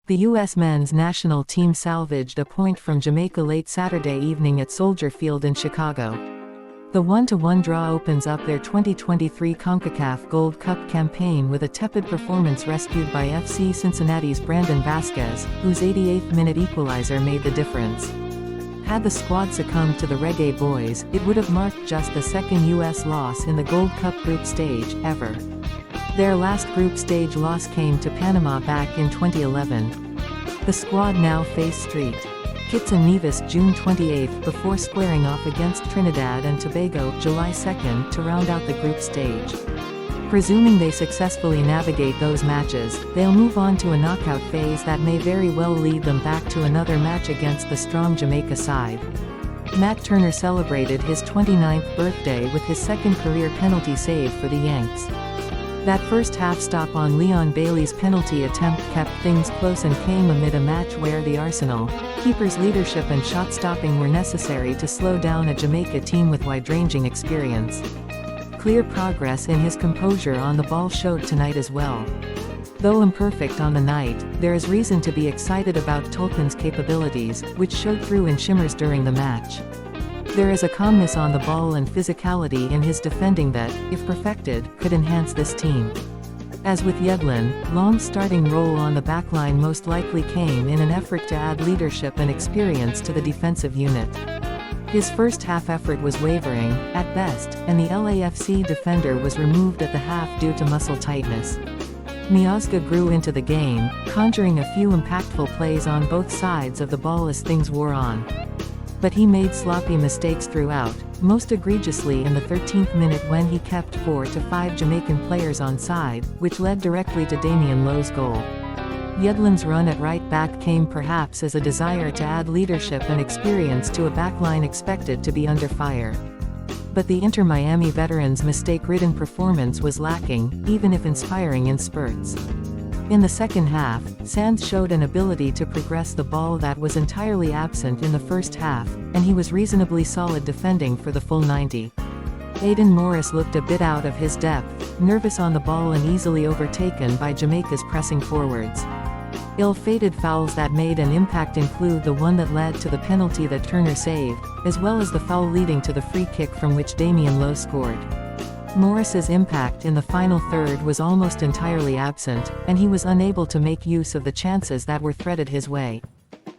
The U.S. men's national team salvaged a point from Jamaica late Saturday evening at Soldier Field in Chicago. The 1-1 draw opens up their 2023 Concacaf Gold Cup campaign with a tepid performance rescued by FC Cincinnati's Vazquez, whose 88th-minute equalizer made the difference. Had the squad succumbed to the Reggae Boyz, it would have marked just the second U.S. loss in the Gold Cup group stage, ever. Their last group stage loss came to Panama back in 2011. The squad now face St. Kitts and Nevis June 28 before squaring off against Trinidad and Tobago July 2 to round out the group stage. Presuming they successfully navigate those matches, they'll move on to a knockout phase that may very well lead them back to another match against the strong Jamaica side. Matt Turner celebrated his 29th birthday with his second career penalty save for the Yanks. That first half stop on Leon Bailey's penalty attempt kept things close and came amid a match where the Arsenal keeper's leadership and shot stopping were necessary to slow down a Jamaica team with wide-ranging experience. Clear progress in his composure on the ball showed tonight as well. Though imperfect on the night, there is reason to be excited about Tolkien's capabilities, which showed through in shimmers during the match. There is a calmness on the ball and physicality in his defending that, if perfected, could enhance this team. As with Yedlin, Long's starting role on the backline most likely came in an effort to add leadership and experience to the defensive unit. His first half effort was wavering, at best, and the LAFC defender was removed at the half due to muscle tightness. Miazga grew into the game, conjuring a few impactful plays on both sides of the ball as things wore on. But he made sloppy mistakes throughout, most egregiously in the 13th minute when he kept 4 to 5 Jamaican players onside, which led directly to Damian Lowe's goal. Yedlin's run at right back came perhaps as a desire to add leadership and experience to a backline expected to be under fire. But the Inter-Miami veteran's mistake-ridden performance was lacking, even if inspiring in spurts. In the second half, Sands showed an ability to progress the ball that was entirely absent in the first half, and he was reasonably solid defending for the full 90. Aidan Morris looked a bit out of his depth, nervous on the ball and easily overtaken by Jamaica's pressing forwards. Ill-fated fouls that made an impact include the one that led to the penalty that Turner saved, as well as the foul leading to the free kick from which Damian Lowe scored. Morris's impact in the final third was almost entirely absent, and he was unable to make use of the chances that were threaded his way.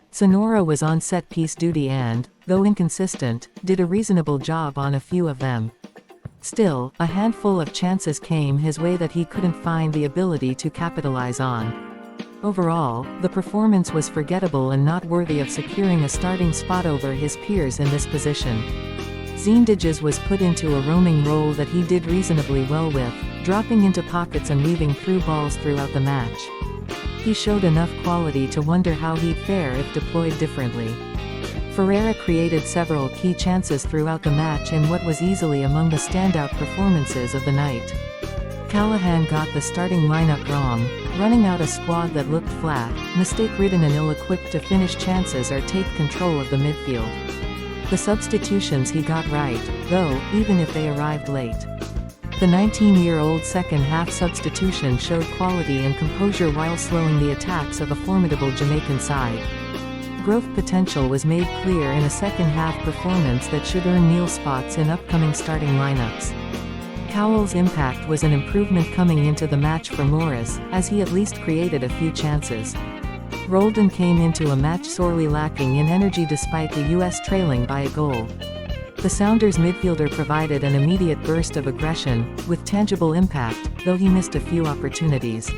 Sonora was on set-piece duty and, though inconsistent, did a reasonable job on a few of them. Still, a handful of chances came his way that he couldn't find the ability to capitalize on. Overall, the performance was forgettable and not worthy of securing a starting spot over his peers in this position. Zendiges was put into a roaming role that he did reasonably well with, dropping into pockets and weaving through balls throughout the match. He showed enough quality to wonder how he'd fare if deployed differently. Ferreira created several key chances throughout the match in what was easily among the standout performances of the night. Callahan got the starting lineup wrong, running out a squad that looked flat, mistake-ridden and ill-equipped to finish chances or take control of the midfield. The substitutions he got right, though, even if they arrived late. The 19-year-old second-half substitution showed quality and composure while slowing the attacks of a formidable Jamaican side. Growth potential was made clear in a second-half performance that should earn Neil spots in upcoming starting lineups. Cowell's impact was an improvement coming into the match for Morris, as he at least created a few chances. Roldan came into a match sorely lacking in energy despite the U.S. trailing by a goal. The Sounders midfielder provided an immediate burst of aggression, with tangible impact, though he missed a few opportunities.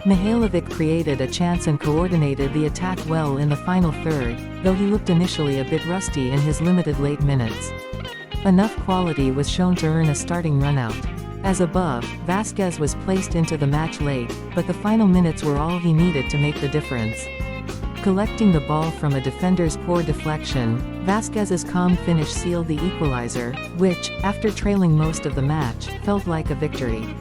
Mihailovic created a chance and coordinated the attack well in the final third, though he looked initially a bit rusty in his limited late minutes. Enough quality was shown to earn a starting run-out. As above, Vazquez was placed into the match late, but the final minutes were all he needed to make the difference. Collecting the ball from a defender's poor deflection, Vazquez's calm finish sealed the equalizer, which, after trailing most of the match, felt like a victory.